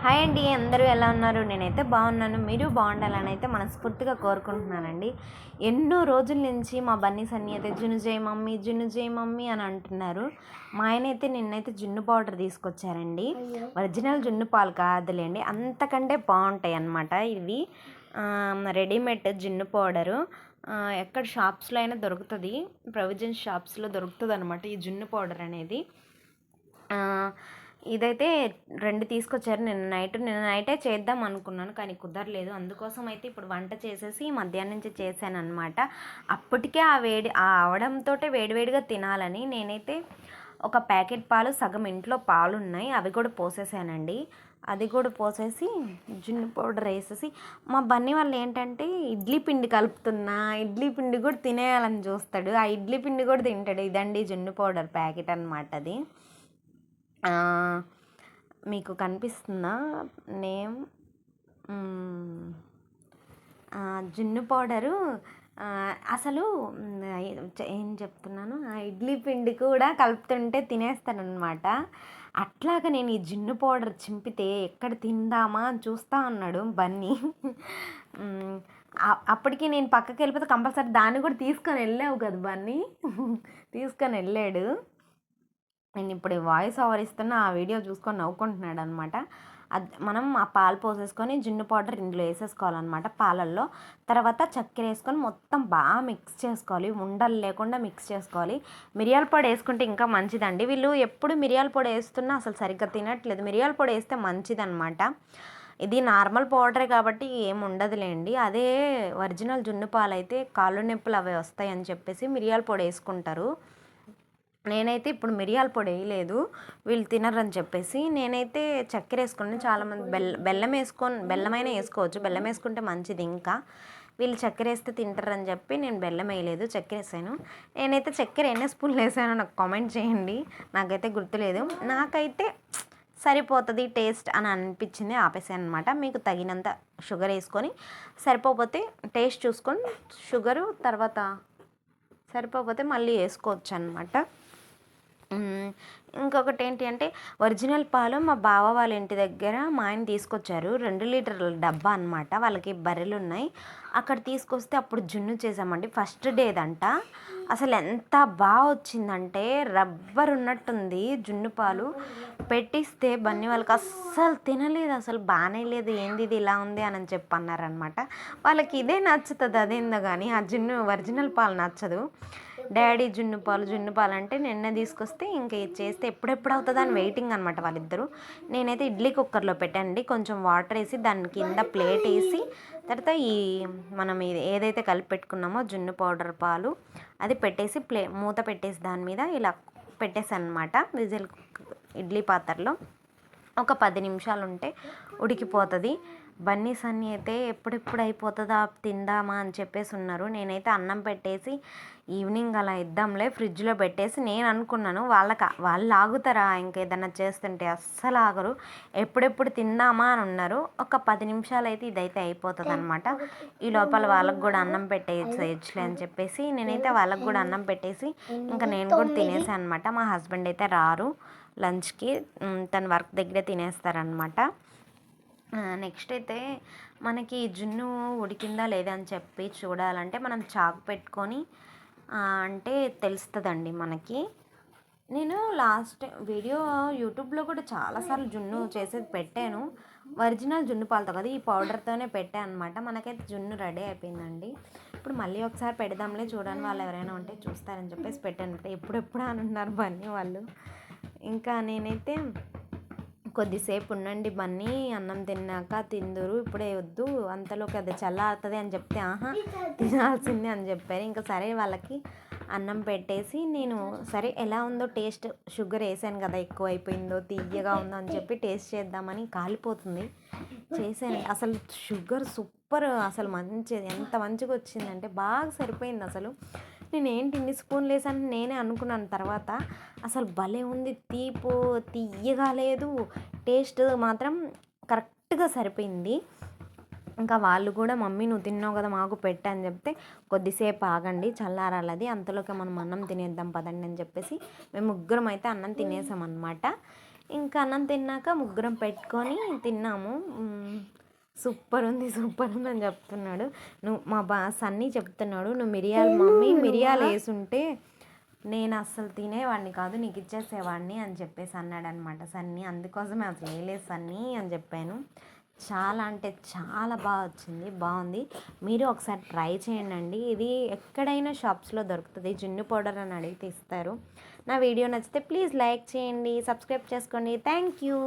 Hi అండి, అందరూ ఎలా ఉన్నారు? నేనైతే బాగున్నాను. మీరు బాగుండాలని అయితే మనస్ఫూర్తిగా కోరుకుంటున్నానండి. ఎన్నో రోజుల నుంచి మా బన్నీస్ అన్నీ అయితే జున్ను చేయి మమ్మీ అని అంటున్నారు. మా ఆయన అయితే నిన్నైతే జున్ను పౌడర్ తీసుకొచ్చారండి. ఒరిజినల్ జున్ను పాలు కాదులేండి, అంతకంటే బాగుంటాయి అన్నమాట ఇవి. రెడీమేడ్ జున్ను పౌడరు ఎక్కడ షాప్స్లో అయినా దొరుకుతుంది, ప్రొవిజన్ షాప్స్లో దొరుకుతుంది అనమాట ఈ జున్ను పౌడర్ అనేది. ఇదైతే 2 తీసుకొచ్చారు. నిన్న నైటే చేద్దాం అనుకున్నాను, కానీ కుదరలేదు. అందుకోసం అయితే ఇప్పుడు వంట చేసేసి మధ్యాహ్నం నుంచి చేశానమాట. అప్పటికే ఆ అవడంతో వేడివేడిగా తినాలని నేనైతే ఒక ప్యాకెట్ పాలు, సగం ఇంట్లో పాలు ఉన్నాయి, అవి కూడా పోసేసానండి. అది కూడా పోసేసి జున్ను పౌడర్ వేసేసి, మా బన్నీ వాళ్ళు ఏంటంటే ఇడ్లీ పిండి కలుపుతున్నా, ఇడ్లీ పిండి కూడా తినేయాలని చూస్తాడు. ఆ ఇడ్లీ పిండి కూడా తింటాడు. ఇదండి జున్ను పౌడర్ ప్యాకెట్ అనమాట అది. మీకు కనిపిస్తుందా నేమ్? జున్ను పౌడరు అసలు ఏం చెప్తున్నాను, ఆ ఇడ్లీ పిండి కూడా కలుపుతుంటే తినేస్తానమాట. అట్లాగా నేను ఈ జున్ను పౌడర్ చింపితే ఎక్కడ తిందామా అని చూస్తూ ఉన్నాడు బన్నీ. అప్పటికి నేను పక్కకి వెళ్ళిపోతే కంపల్సరీ దాన్ని కూడా తీసుకొని వెళ్ళావు కదా బన్నీ, తీసుకొని వెళ్ళాడు. నేను ఇప్పుడు వాయిస్ ఓవర్ ఇస్తున్న ఆ వీడియో చూసుకొని నవ్వుకుంటున్నాడు అనమాట. మనం ఆ పాలు పోసేసుకొని జున్ను పౌడర్ ఇందులో వేసేసుకోవాలన్నమాట పాలల్లో. తర్వాత చక్కెర వేసుకొని మొత్తం బాగా మిక్స్ చేసుకోవాలి, ఉండలు లేకుండా మిక్స్ చేసుకోవాలి. మిరియాల పొడి వేసుకుంటే ఇంకా మంచిదండి. వీళ్ళు ఎప్పుడు మిరియాల పొడి వేస్తున్నా అసలు సరిగ్గా తినట్లేదు. మిరియాల పొడి వేస్తే మంచిదన్నమాట. ఇది నార్మల్ పౌడరే కాబట్టి ఏమి ఉండదులేండి. అదే ఒరిజినల్ జున్ను పాలు అయితే కాళ్ళు నొప్పులు అవి వస్తాయి అని చెప్పేసి మిరియాల పొడి వేసుకుంటారు. నేనైతే ఇప్పుడు మిరియాల పొడి వేయలేదు, వీళ్ళు తినరని చెప్పేసి. నేనైతే చక్కెర వేసుకుని, చాలామంది బెల్లమైనా వేసుకోవచ్చు, బెల్లం వేసుకుంటే మంచిది. ఇంకా వీళ్ళు చక్కెర వేస్తే తింటారని చెప్పి నేను బెల్లం వేయలేదు, చక్కెర వేసాను. నేనైతే చక్కెర ఎన్ని స్పూన్లు వేసానో నాకు కామెంట్ చేయండి, నాకైతే గుర్తులేదు. నాకైతే సరిపోతుంది టేస్ట్ అని అనిపించింది, ఆపేసాను అనమాట. మీకు తగినంత షుగర్ వేసుకొని, సరిపోతే టేస్ట్ చూసుకొని షుగరు తర్వాత సరిపోతే మళ్ళీ వేసుకోవచ్చు అనమాట. ఇంకొకటి ఏంటి అంటే, ఒరిజినల్ పాలు మా బావ వాళ్ళ ఇంటి దగ్గర మా ఆయన తీసుకొచ్చారు. 2 లీటర్ల డబ్బా అనమాట. వాళ్ళకి బర్రెలు ఉన్నాయి. అక్కడ తీసుకొస్తే అప్పుడు జున్ను చేసామండి. ఫస్ట్ డేదంట. అసలు ఎంత బాగా వచ్చిందంటే రబ్బర్ ఉన్నట్టుంది జున్ను పాలు. పెట్టిస్తే బన్నీ వాళ్ళకి అస్సలు తినలేదు, అసలు బాగానే లేదు, ఏంది ఇది ఇలా ఉంది అని చెప్పి అన్నారనమాట. వాళ్ళకి ఇదే నచ్చుతుంది అదేందో కానీ, ఆ జున్ను ఒరిజినల్ పాలు నచ్చదు. డాడీ జున్ను పాలు అంటే నిన్న తీసుకొస్తే ఇంకా ఇది చేస్తే ఎప్పుడెప్పుడు అవుతుందా అని వెయిటింగ్ అనమాట వాళ్ళిద్దరూ. నేనైతే ఇడ్లీ కుక్కర్లో పెట్టానండి, కొంచెం వాటర్ వేసి దాని కింద ప్లేట్ వేసి, తర్వాత ఈ మనం ఇది ఏదైతే కలిపి పెట్టుకున్నామో జున్ను పౌడర్ పాలు అది పెట్టేసి మూత పెట్టేసి దాని మీద ఇలా పెట్టేసాను అనమాట. విజిల్ ఇడ్లీ పాత్రలో ఒక 10 నిమిషాలు ఉంటే ఉడికిపోతుంది. బన్నీస్ అన్నీ అయితే ఎప్పుడెప్పుడు అయిపోతుందా తిందామా అని చెప్పేసి ఉన్నారు. నేనైతే అన్నం పెట్టేసి ఈవినింగ్ అలా ఇద్దాంలే ఫ్రిడ్జ్లో పెట్టేసి నేను అనుకున్నాను. వాళ్ళు ఆగుతారా ఇంకేదన్నా చేస్తుంటే? అస్సలు ఆగరు, ఎప్పుడెప్పుడు తిందామా అని ఉన్నారు. ఒక 10 నిమిషాలు అయితే ఇదైతే అయిపోతుంది అనమాట. ఈ లోపల వాళ్ళకు కూడా అన్నం పెట్టేయచ్చులే అని చెప్పేసి నేనైతే వాళ్ళకు కూడా అన్నం పెట్టేసి ఇంకా నేను కూడా తినేసాను అనమాట. మా హస్బెండ్ అయితే రారు లంచ్కి, తన వర్క్ దగ్గరే తినేస్తారనమాట. నెక్స్ట్ అయితే మనకి జున్ను ఉడికిందా లేదా అని చెప్పి చూడాలంటే మనం చాకు పెట్టుకొని అంటే తెలుస్తుందండి మనకి. నేను లాస్ట్ వీడియో యూట్యూబ్లో కూడా చాలాసార్లు జున్ను చేసేది పెట్టాను, ఒరిజినల్ జున్ను పాలతో కదా, ఈ పౌడర్తోనే పెట్టాను అనమాట. మనకైతే జున్ను రెడీ అయిపోయిందండి. ఇప్పుడు మళ్ళీ ఒకసారి పెడదాంలే, చూడని వాళ్ళు ఎవరైనా ఉంటే చూస్తారని చెప్పేసి పెట్టాను. ఎప్పుడెప్పుడు అని ఉన్నారు బన్నీ వాళ్ళు. ఇంకా నేనైతే కొద్దిసేపు ఉండండి బన్నీ, అన్నం తిన్నాక తిందురు, ఇప్పుడే వద్దు, అంతలోకి అది చల్లారుతుంది అని చెప్తే ఆహా తినాల్సిందే అని చెప్పారు. ఇంకా సరే వాళ్ళకి అన్నం పెట్టేసి నేను సరే ఎలా ఉందో టేస్ట్, షుగర్ వేసాను కదా ఎక్కువ అయిపోయిందో తీయగా ఉందో అని చెప్పి టేస్ట్ చేద్దామని కాలిపోతుంది చేశాను. అసలు షుగర్ సూపర్, అసలు మంచిది, ఎంత మంచిగా వచ్చిందంటే బాగా సరిపోయింది. అసలు నేను ఏంటి ఇన్ని స్పూన్లు వేసాను నేనే అనుకున్నాను తర్వాత. అసలు భలే ఉంది, తీయగా లేదు, టేస్ట్ మాత్రం కరెక్ట్గా సరిపోయింది. ఇంకా వాళ్ళు కూడా మమ్మీ నువ్వు తిన్నావు కదా మాకు పెట్టా అని చెప్తే, కొద్దిసేపు ఆగండి చల్లారాలది, అంతలోకి మనం అన్నం తినేద్దాం పదండి అని చెప్పేసి మేము ముగ్గురం అయితే అన్నం తినేసామన్నమాట. ఇంకా అన్నం తిన్నాక ముగ్గురం పెట్టుకొని తిన్నాము. సూపర్ ఉంది అని చెప్తున్నాడు. సన్నీ చెప్తున్నాడు, నువ్వు మమ్మీ మిరియాలు వేసుంటే నేను అస్సలు తినేవాడిని కాదు, నీకు ఇచ్చేసేవాడిని అని చెప్పేసి అన్నాడనమాట సన్నీ. అందుకోసమే అసలు వేయలేదు సన్నీ అని చెప్పాను. చాలా అంటే చాలా బాగా వచ్చింది, బాగుంది. మీరు ఒకసారి ట్రై చేయండి. ఇది ఎక్కడైనా షాప్స్లో దొరుకుతుంది, జున్ను పౌడర్ అని అడిగితే ఇస్తారు. నా వీడియో నచ్చితే ప్లీజ్ లైక్ చేయండి, సబ్స్క్రైబ్ చేసుకోండి. Thank you.